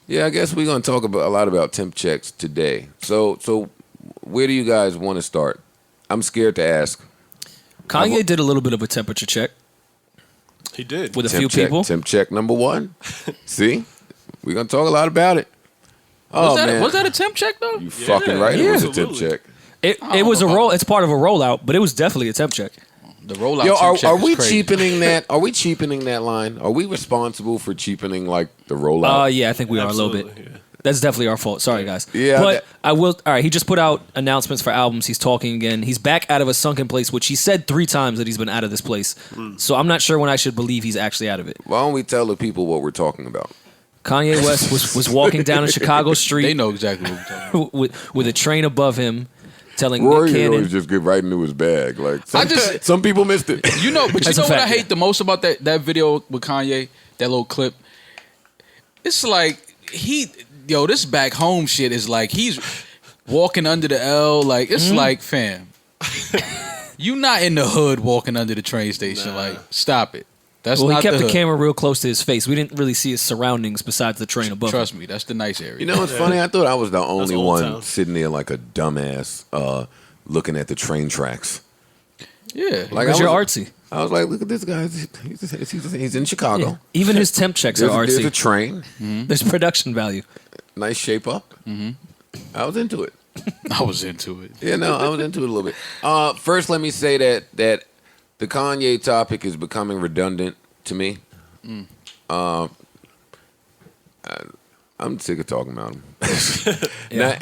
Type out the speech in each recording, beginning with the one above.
Yeah, I guess we're gonna talk a lot about temp checks today. So where do you guys want to start? I'm scared to ask. Kanye did a little bit of a temperature check. He did. With a few people. Temp check number 1. See? We're going to talk a lot about it. Oh, man. Was that a temp check, though? You fucking right. It was a temp check. It was a roll. It's part of a rollout, but it was definitely a temp check. The rollout temp check are we crazy. cheapening that? Are we cheapening that line? Are we responsible for cheapening, like, the rollout? Yeah, I think we are a little bit. Yeah. That's definitely our fault. Sorry, guys. Yeah, but I will. All right, he just put out announcements for albums. He's talking again. He's back out of a sunken place, which he said 3 times that he's been out of this place. So I'm not sure when I should believe he's actually out of it. Why don't we tell the people what we're talking about? Kanye West was walking down a Chicago street. They know exactly what we're talking about. with a train above him, telling Rory Nick Cannon. always just get right into his bag. Like some people missed it. You know, but That's you a know what I fact, hate the most about that video with Kanye, that little clip? It's like this back home shit is like he's walking under the L. Like, it's like, fam, you not in the hood walking under the train station. Like, stop it. That's Well, not he kept the hood. camera real close to his face. We didn't really see his surroundings besides the train above him. Trust me, that's the nice area. You know what's funny? I thought I was the only Old one Town. sitting there like a dumbass looking at the train tracks. Yeah. Like, Because I you're was- artsy. I was like, look at this guy. He's in Chicago. Yeah. Even his temp checks are There's a artsy. train. There's production value. Nice shape up. I was into it. I was into it. Yeah, no, I was into it a little bit. First, let me say that the Kanye topic is becoming redundant to me. I'm sick of talking about him.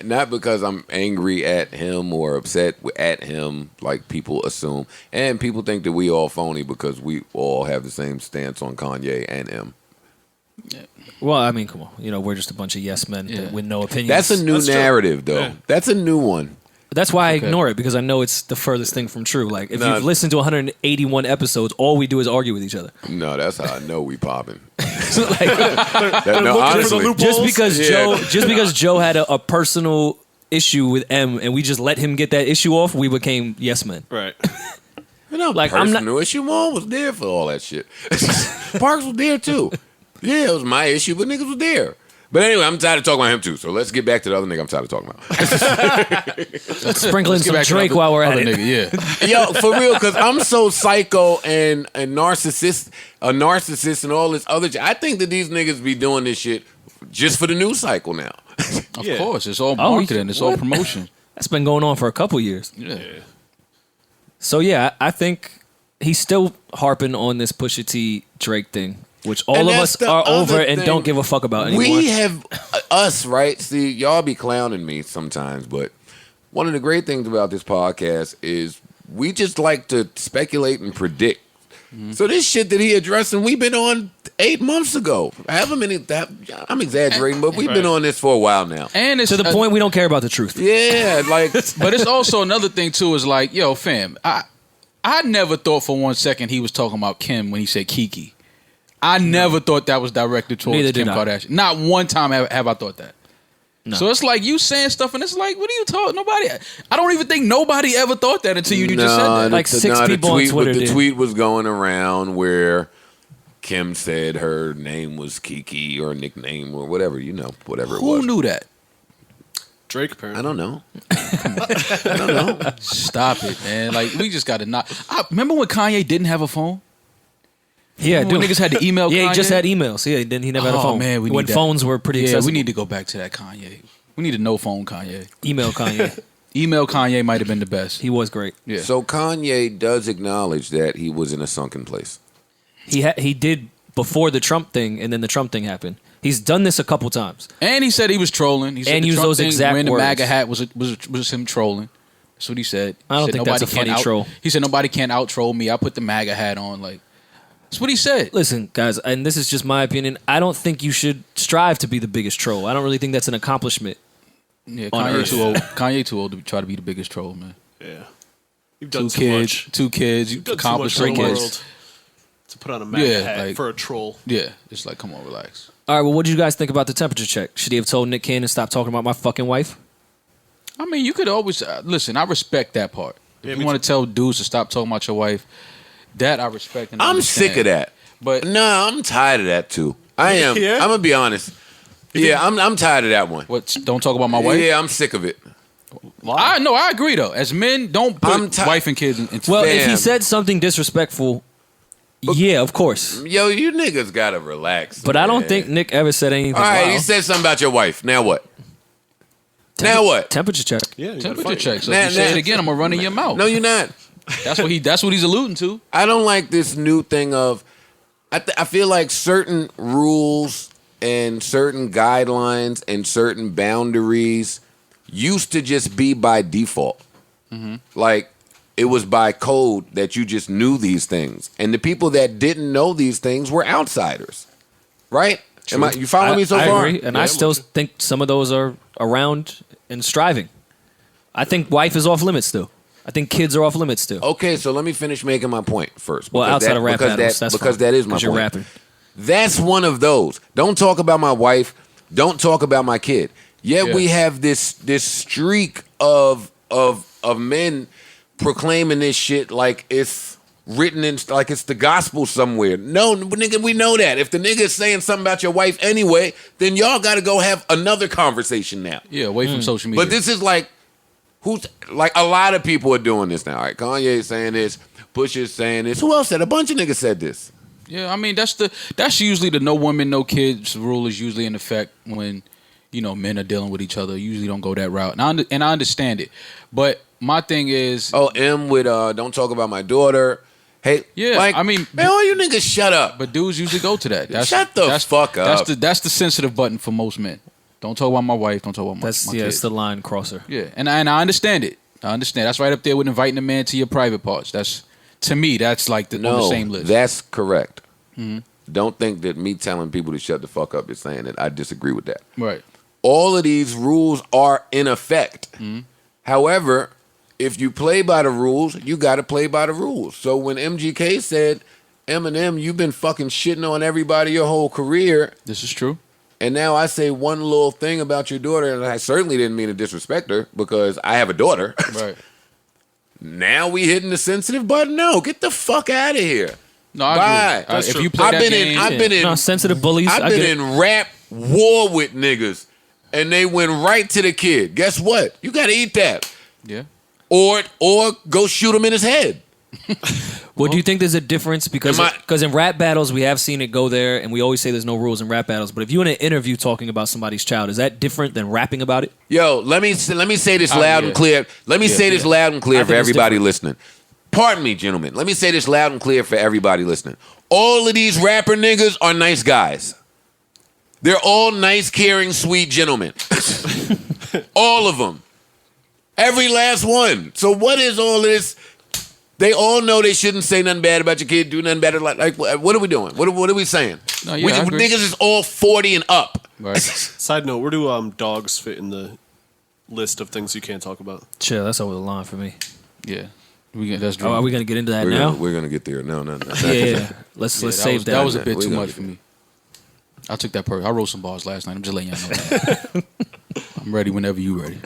Not because I'm angry at him or upset at him, like people assume. And people think that we all phony because we all have the same stance on Kanye and him. Well, I mean, come on. You know, we're just a bunch of yes men with no opinions. That's a new That's true. narrative, though. Yeah. That's a new one. That's why I ignore it, because I know it's the furthest thing from true. Like, if Nah. you've listened to 181 episodes, all we do is argue with each other. No, that's how I know we popping. Like, No, honestly, just because Yeah. Joe had a personal issue with M and we just let him get that issue off, we became yes men. Right. No, Like, like, I'm personal issue. Mom was there for all that shit. Parks was there too. Yeah, it was my issue, but niggas was there. But anyway, I'm tired of talking about him too. So let's get back to the other nigga I'm tired of talking about. Sprinkling some back to Drake the while we're at other it. nigga, yeah. Yo, for real, because I'm so psycho and a narcissist and all this other shit. I think that these niggas be doing this shit just for the news cycle now. Of Yeah. course, it's all Oh, marketing, it's all what? promotion. That's been going on for a couple years. Yeah. So yeah, I think he's still harping on this Pusha T Drake thing, which all And of that's us the are over other and thing. don't give a fuck about anymore. We have us, right? See, y'all be clowning me sometimes, but one of the great things about this podcast is we just like to speculate and predict. So this shit that he addressing, we've been on 8 months ago. However many, I'm exaggerating, but we've been on this for a while now. And it's to the point we don't care about the truth. Yeah, like, But it's also another thing too. Is like, yo, fam, I never thought for 1 second he was talking about Kim when he said Kiki. I never thought that was directed towards Neither did Kim I. Kardashian. Not one time have I thought that. No. So it's like you saying stuff, and it's like, what are you talking? Nobody. I don't even think nobody ever thought that until you just said that. Like six people on Twitter The did. tweet was going around where Kim said her name was Kiki or nickname or whatever, whatever it Who was. knew that? Drake, apparently. I don't know. I don't know. Stop it, man. Like, we just got to not. Remember when Kanye didn't have a phone? Yeah, When niggas had to email Yeah, Kanye? he just had emails. Yeah, he never had a Oh, phone. man, we when need that. phones were pretty Yeah, accessible. we need to go back to that Kanye. We need a no phone Kanye. email Kanye. Email Kanye might have been the best. He was great. Yeah. So Kanye does acknowledge that he was in a sunken place. He did before the Trump thing, and then the Trump thing happened. He's done this a couple times. And he said he was trolling. He said And the used Trump those thing, exact wearing the words. MAGA hat was him trolling. That's what he said. I don't He said, think that's a "Nobody funny can troll." He said nobody can out troll me. I put the MAGA hat on. Like, that's what he said. Listen, guys, and this is just my opinion. I don't think you should strive to be the biggest troll. I don't really think that's an accomplishment. Yeah, On Kanye Earth. too old. Kanye too old to try to be the biggest troll, man. Yeah. You've done Two too kids, much. two kids. You You've done too accomplished much in three the kids. world to put on a MAGA Yeah, hat like- for a troll. Yeah, it's like, come on, relax. All right, well, what did you guys think about the temperature check? Should he have told Nick Cannon stop talking about my fucking wife? I mean, you could always listen. I respect that part. Yeah, If me you want to tell dudes to stop talking about your wife, that I respect. And I'm understand. sick of that. But No, I'm tired of that too. I am. Yeah? I'm gonna be honest. Yeah, I'm tired of that one. What? Don't talk about my wife. Yeah, I'm sick of it. I agree though. As men, don't put wife and kids into. Well, Fam. if he said something disrespectful, yeah, of course. Yo, you niggas gotta relax. But I don't think Nick ever said anything. All right, wild. he said something about your wife. Now what? Now what? Temperature check. Yeah, you gotta temperature fight. check. So Nah, if you say nah. it again, I'm gonna run in your mouth. No, you're not. That's what he's alluding to. I don't like this new thing of. I feel like certain rules and certain guidelines and certain boundaries used to just be by default. Like it was by code that you just knew these things, and the people that didn't know these things were outsiders, right? You follow me so I far? agree, and I still think some of those are around and striving. I think wife is off limits still. I think kids are off limits still. Okay, so let me finish making my point first. Well, outside of rap battles, because that is my point. You're rapping. That's one of those. Don't talk about my wife. Don't talk about my kid. Yet Yeah. we have this streak of men proclaiming this shit like it's written in, like it's the gospel somewhere. No, nigga, we know that. If the nigga is saying something about your wife anyway, then y'all got to go have another conversation now. Yeah, away from social media. But this is like, who's like a lot of people are doing this now. All right, Kanye saying this, Pusha's saying this. Who else said? A bunch of niggas said this. Yeah, I mean that's usually the no women, no kids rule is usually in effect when men are dealing with each other. Usually don't go that route, and I understand it. But my thing is, M with don't talk about my daughter. Hey, yeah, like, I mean, man, all you niggas shut up. but dudes usually go to that. Shut the fuck up. That's the sensitive button for most men. Don't talk about my wife. Don't talk about my That's my yeah, kids. it's the line crosser. Yeah, and I understand it. I understand. That's right up there with inviting a man to your private parts. That's to me. That's like on the same list. That's correct. Don't think that me telling people to shut the fuck up is saying that I disagree with that. Right. All of these rules are in effect. However, if you play by the rules, you got to play by the rules. So when MGK said, Eminem, you've been fucking shitting on everybody your whole career, This is true. and now I say one little thing about your daughter, and I certainly didn't mean to disrespect her because I have a daughter. Right. Now we hitting the sensitive button? No, get the fuck out of here. No, I Bye. agree. That's If true. you play I've that been game, in. I've been in. No, sensitive bullies. I've I been get it. in rap war with niggas, and they went right to the kid. Guess what? You got to eat that, yeah. or go shoot him in his head. Well, do you think there's a difference because Am I- in rap battles we have seen it go there, and we always say there's no rules in rap battles. But if you're in an interview talking about somebody's child, is that different than rapping about it? Yo, let me say this loud yeah. and clear. Let me say this loud and clear I for think it's everybody different. listening. Pardon me, gentlemen. Let me say this loud and clear for everybody listening. All of these rapper niggas are nice guys. They're all nice, caring, sweet gentlemen. All of them. Every last one. So what is all this? They all know they shouldn't say nothing bad about your kid, do nothing better. Like what are we doing? What are we saying? No, yeah, I agree. Niggas is all 40 and up. Right. Side note: where do dogs fit in the list of things you can't talk about? Chill, that's over the line for me. Yeah. That's Oh, are we gonna get into that We're now? gonna get there. No. Yeah. Let's save that. That was a bit We're too gonna much get for me. I took that I wrote some bars last night. I'm just letting y'all know that. I'm ready whenever you ready.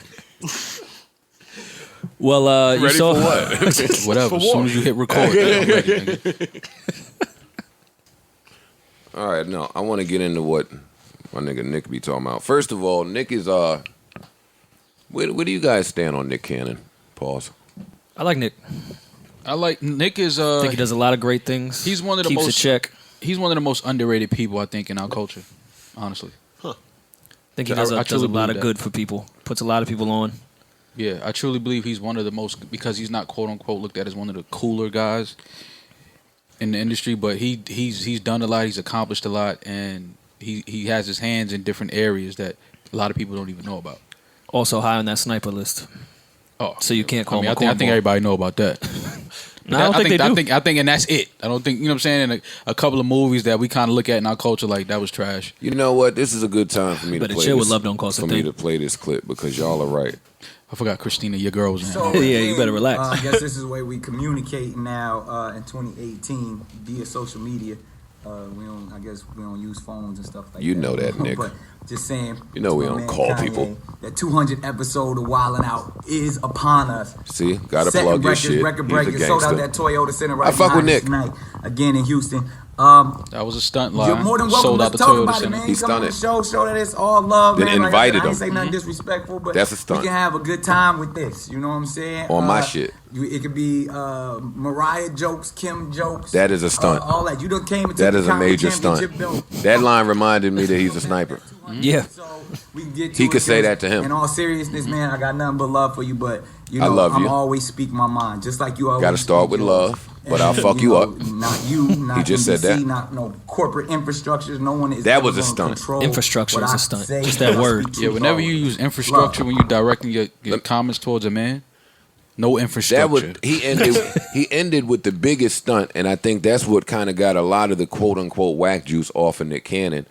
Well, you Ready saw for what? Whatever. As soon as you hit record. I'm ready, nigga. All right, no, I want to get into what my nigga Nick be talking about. First of all, Nick is where do you guys stand on Nick Cannon? Pause. I like Nick. I like Nick is I think he does a lot of great things. He's one of the keeps most- a check. he's one of the most underrated people I think in our culture. Honestly. I think he I does a truly lot of believe that. good for people. Puts a lot of people on. Yeah, I truly believe he's one of the most, because he's not quote unquote looked at as one of the cooler guys in the industry, but he's done a lot, he's accomplished a lot, and he has his hands in different areas that a lot of people don't even know about. Also high on that sniper list. Oh, So you can't call him I a think cornball. everybody know about that. No, I don't think they do. I think, and that's it. I don't think, you know what I'm saying. And a couple of movies that we kind of look at in our culture, like that was trash. You know what? This is a good time for me to Better play chill this. with Love Don't Cost a for me Thing. to play this clip because y'all are right. I forgot Christina, your girl was in. So it. Yeah, you better relax. I guess this is the way we communicate now in 2018 via social media. I guess we don't use phones and stuff like You that. know that, Nick. But just saying. You know we to my don't man call Kanye, people. That 200th episode of Wildin' Out is upon us. See, gotta Setting plug your records, shit. record He's a breakers. Sold out gangster. that Toyota Center right I fuck with behind us Nick. tonight. Again in Houston. That was a stunt line. You're more than welcome. Sold out Let's the talk Toyota about it, Center. man. He Come on the stunted. show that it's all love, Then man. Like, invited I ain't him. say nothing disrespectful, but That's a stunt. we can have a good time with this. You know what I'm saying? On my shit. It could be Mariah jokes, Kim jokes. That is a stunt. All that. You done came and That took is the a major championship stunt. belt. That line reminded me that he's a sniper. Yeah. So we can get to He it, could say because that to him. In all seriousness, man, I got nothing but love for you. But you know, I love I'm you. always speak my mind, just like you always. Gotta start speak with yours. love, but I'll And, fuck you know, up. Not you, not He just said NBC, that. not no corporate infrastructures. No one is. That ever was a gonna stunt. control Infrastructure what is a I stunt. say. Just that I word. speak Yeah, truth whenever you always. use infrastructure Love. when you directing your comments towards a man, no infrastructure. That would he ended with the biggest stunt, and I think that's what kind of got a lot of the quote unquote whack juice off of Nick Cannon,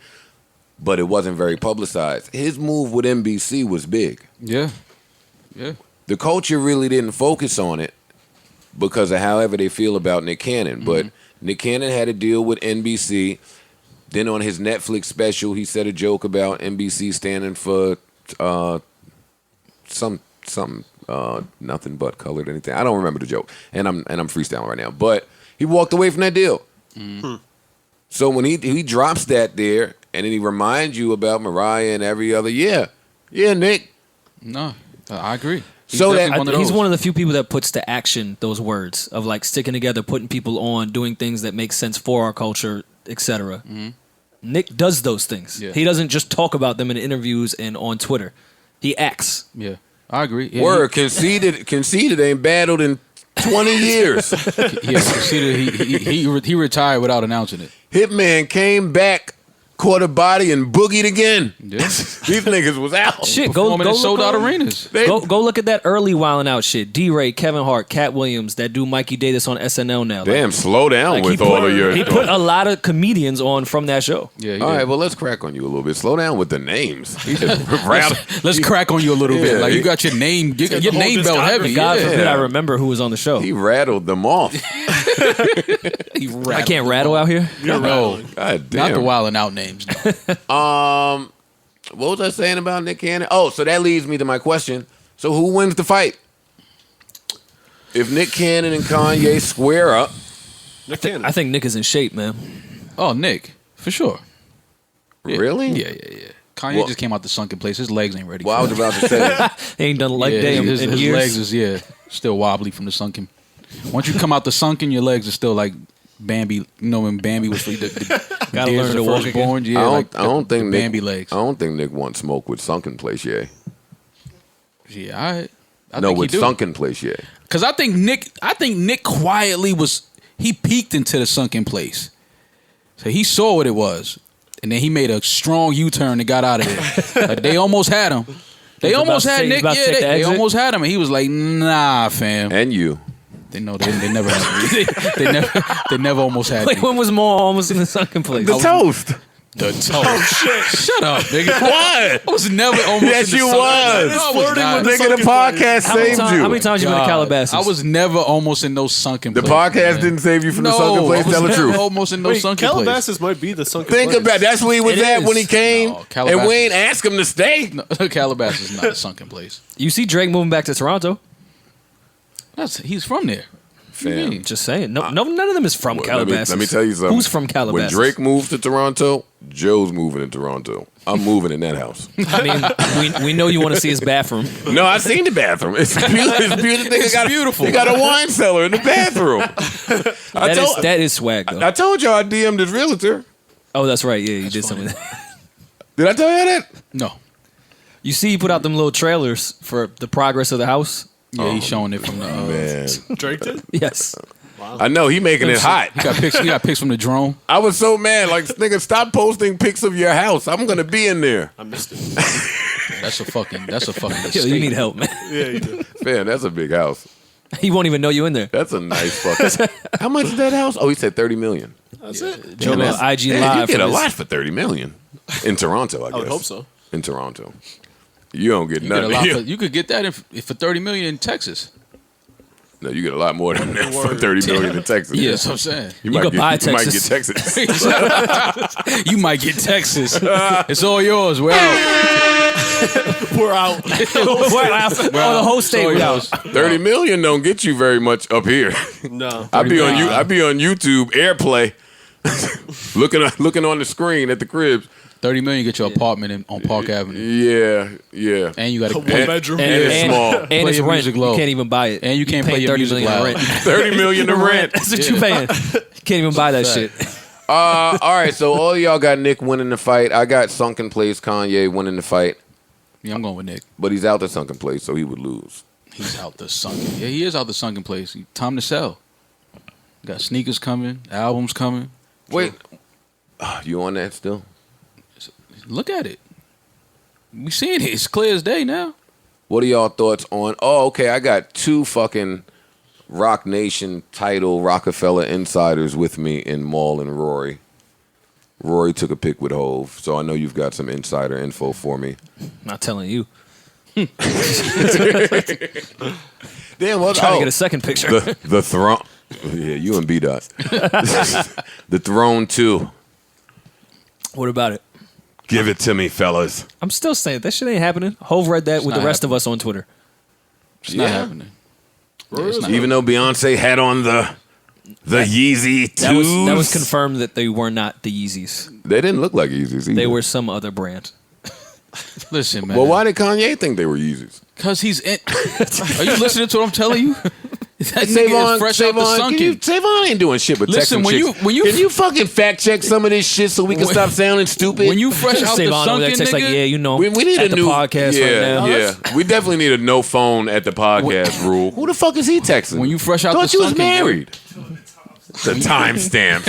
but it wasn't very publicized. His move with NBC was big. Yeah. The culture really didn't focus on it because of however they feel about Nick Cannon. But Nick Cannon had a deal with NBC. Then on his Netflix special, he said a joke about NBC standing for something nothing but colored anything. I don't remember the joke, and I'm freestyling right now. But he walked away from that deal. So when he drops that there, and then he reminds you about Mariah and every other, yeah, Nick. No, I agree. So that- definitely He's those. one of the few people that puts to action those words of like sticking together, putting people on, doing things that make sense for our culture, etc. Nick does those things. Yeah. He doesn't just talk about them in interviews and on Twitter. He acts. Yeah, I agree. Yeah, Word conceded ain't battled in 20 years. he retired without announcing it. Hitman came back, caught a body, and boogied again. Yeah. These niggas was out. Shit, go Performing in look sold out on- arenas. Go look at that early Wildin' Out shit. D-Ray, Kevin Hart, Cat Williams, that dude Mikey Davis on SNL now. Damn, slow down Like, with all of your. he put a lot of comedians on from that show. Yeah. All right, well, let's crack on you a little bit. Slow down with the names. He just rattled. Let's crack on you a little Yeah, bit. Like he- you got your name, your the whole name belt heavy. God Yeah. forbid I remember who was on the show. He rattled them off. I can't rattle out here. No, God damn. not the wilding out names. What was I saying about Nick Cannon? Oh, so that leads me to my question. So who wins the fight? If Nick Cannon and Kanye square up, Nick Cannon. I think Nick is in shape, man. Oh, Nick, for sure. Yeah. really? Yeah. Kanye Well- just came out the sunken place. His legs ain't ready. Well, I for was it. about to say. He ain't done leg day in his years. legs is still wobbly from the sunken. Once you come out the sunken, your legs are still like Bambi. You know when Bambi was the Gotta days learn of to the walk firstborn? again. Yeah, I like don't think the Nick, Bambi legs. I don't think Nick wants smoke with Sunken Place, yeah. Yeah, I No, think with he do. Sunken Place, yeah. Because I think Nick quietly he peeked into the sunken place. So he saw what it was. And then he made a strong U-turn and got out of there. Like, they almost had him. They He was almost about to had take- Nick. about to Yeah, take the they exit? almost had him. And he was like, nah, fam. And you. They never had me. they never almost had Like me. when was Maul almost in the sunken place? toast. The toe. Shut up, nigga. What? I was never almost Yes, in the you sunken was. place. No, I was not. Nigga, the podcast How many saved times- you. How many times you been to God, Calabasas? I was never almost in no sunken The place. podcast man. didn't save you from No, the Sunken Place. I was Tell the never truth. almost in no Wait, sunken place. Calabasas might be the sunken Think place. about it. That's where he was It at when he is. came. No, Calabasas. And Wayne asked him to stay. No, Calabasas is not a sunken place. You see Drake moving back to Toronto? He's from there. Fam. Just saying. No, none of them is from Well, Calabasas. let me tell you something. Who's from Calabasas? When Drake moved to Toronto, Joe's moving to Toronto. I'm moving in that house. I mean, we know you want to see his bathroom. No, I seen the bathroom. It's beautiful. It's beautiful. It's beautiful. You got a wine cellar in the bathroom. That is swag though. I told y'all I DM'd his realtor. Oh, that's right. Yeah, you did something. Did I tell you that? No. You see, he put out them little trailers for the progress of the house. Yeah, he's showing it from the. Man, Drake did? Yes. I know he making it hot. He got pics from the drone. I was so mad. Like, nigga, stop posting pics of your house. I'm gonna be in there. I missed it. That's a fucking. Yo, Estate. you need help, man. Yeah, you did. Man, that's a big house. He won't even know you in there. That's a nice fucking. How much is that house? Oh, he said 30 million. That's it. Joe Man, on IG damn, Live. You get for a this. lot for 30 million in Toronto. I guess. I would hope so. In Toronto, you don't get You, get a nothing. lot you could get that for $30 million in Texas. No, you get a lot more than that for 30 million in Texas. Yeah, that's what I'm saying. You, You might could get, buy you might get Texas. Texas. You might get Texas. It's all yours. We're out. We're out. Oh, the whole state Sorry, was yours. out. 30 million don't get you very much up here. No. I be on YouTube Airplay. looking on the screen at the cribs. 30 million get your apartment on Park Avenue, Yeah. and you got A to one-bedroom. And it's small. And Play it's your rent. music You low. can't even buy it. And you can't paying play your 30 music million loud. rent. 30 million to rent. That's what you paying. Can't even buy that shit. All right, so all of y'all got Nick winning the fight. I got Sunken Place, Kanye winning the fight, Yeah, I'm going with Nick. but he's out the Sunken Place, so he would lose. He's out the sunken. Yeah, he is out the sunken place. Time to sell. Got sneakers coming, albums coming. Wait, you on that still? Look at it. We seeing it. It's clear as day now. What are y'all thoughts on? Oh, okay, I got 2 fucking Rock Nation title Rockefeller insiders with me in Maul and Rory. Rory took a pic with Hove, so I know you've got some insider info for me. Not telling you. Damn, what? Trying to get a second picture. the throne. Yeah, you and B-Dot. The Throne 2. What about it? Give it to me, fellas. I'm still saying that shit ain't happening. Hove read that with the not rest of us on Twitter. It's not happening. Yeah, it's not Even though Beyonce had on the Yeezy 2s. That was confirmed that they were not the Yeezys. They didn't look like Yeezys either. They were some other brand. Listen, man. Well, why did Kanye think they were Yeezys? Because he's in. Are you listening to what I'm telling you? That nigga is fresh out the sunken. Savon ain't doing shit but Listen, texting when chicks. you Can you fucking fact check some of this shit so we can stop sounding stupid? When you fresh out the Savon over there sunken, text nigga. like, yeah, you know, we need at a the new podcast right now. Yeah, we definitely need a no phone at the podcast rule. Who the fuck is he texting? When you fresh out Thought the you was sunken, married. The timestamps.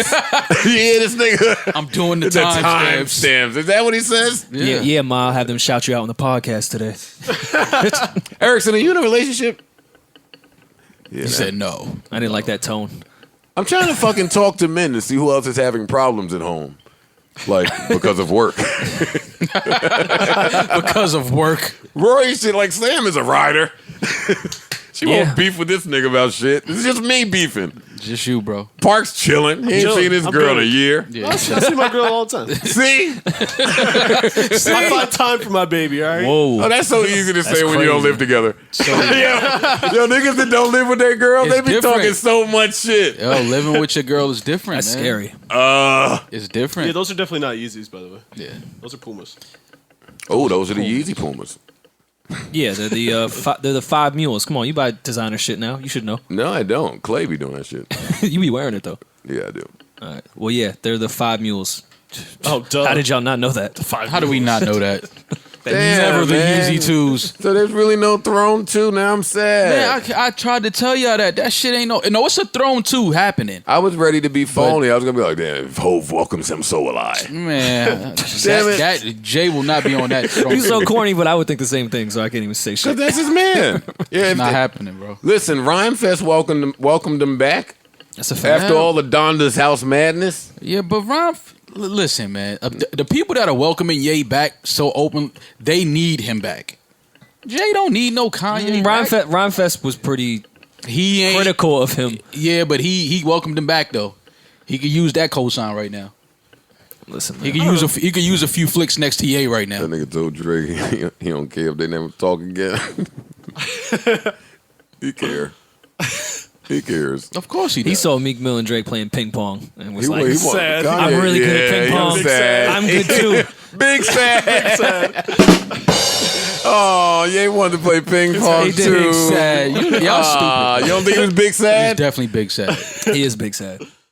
Yeah, this nigga. I'm doing the The timestamps. timestamps. Is that what he says? Yeah, Ma, I'll have them shout you out on the podcast today. Erickson, are you in a relationship? Yeah, He said no. I didn't like that tone. I'm trying to fucking talk to men to see who else is having problems at home. Like, because of work. Because of work. Rory shit, like, Sam is a rider. She Yeah. won't beef with this nigga about shit. It's just me beefing. Just you, bro. Park's chilling. He ain't Chilling. seen his I'm girl in good. a year. Yeah. I see my girl all the time. See? I find time for my baby, all right? Oh, Whoa. that's so easy to say That's when you don't crazy. live together. So, Yo, niggas that don't live with their girl, It's they be different. talking so much shit. yo, living with your girl is different. That's man. scary. It's different. Yeah, those are definitely not Yeezys, by the way. Yeah. Those are Pumas. Oh, those are the Yeezy Pumas. Yeah, they're the 5 mules. Come on, you buy designer shit now. You should know. No, I don't. Clay be doing that shit. You be wearing it though. Yeah, I do. All right. Well, yeah, they're the 5 mules. Oh, duh. How did y'all not know that? How do we not know that? Damn, Never the man. Yeezy 2s. So there's really no Throne 2. Now I'm sad. Man, I tried to tell y'all that shit ain't no. No, it's a Throne 2 happening. I was ready to be phony. I was going to be like, damn, if Hove welcomes him, so will I. Man, Damn it. that Jay will not be on that. Throne He's 2. so corny, but I would think the same thing, so I can't even say shit. Because that's his man. Yeah, It's not happening, bro. Listen, Rhymefest welcomed him back That's a fact. after all the Donda's House madness. Yeah, but listen, man. The people that are welcoming Ye back so open, they need him back. Jay don't need no Kanye. back. Rhymefest was pretty He ain't critical of him. Yeah, but he welcomed him back though. He could use that cosign right now. Listen, He man. could use a few flicks next to Ye right now. That nigga told Drake he don't care if they never talk again. He care. He cares. Of course he does. He saw Meek Mill and Drake playing ping pong and was He like, wa- sad. I'm really good at ping he pong. was sad. I'm good too. Big sad. Oh, you ain't wanted to play ping pong He did. too. Big sad. Y'all stupid. You don't think he was big He's sad? definitely big sad. He is big sad.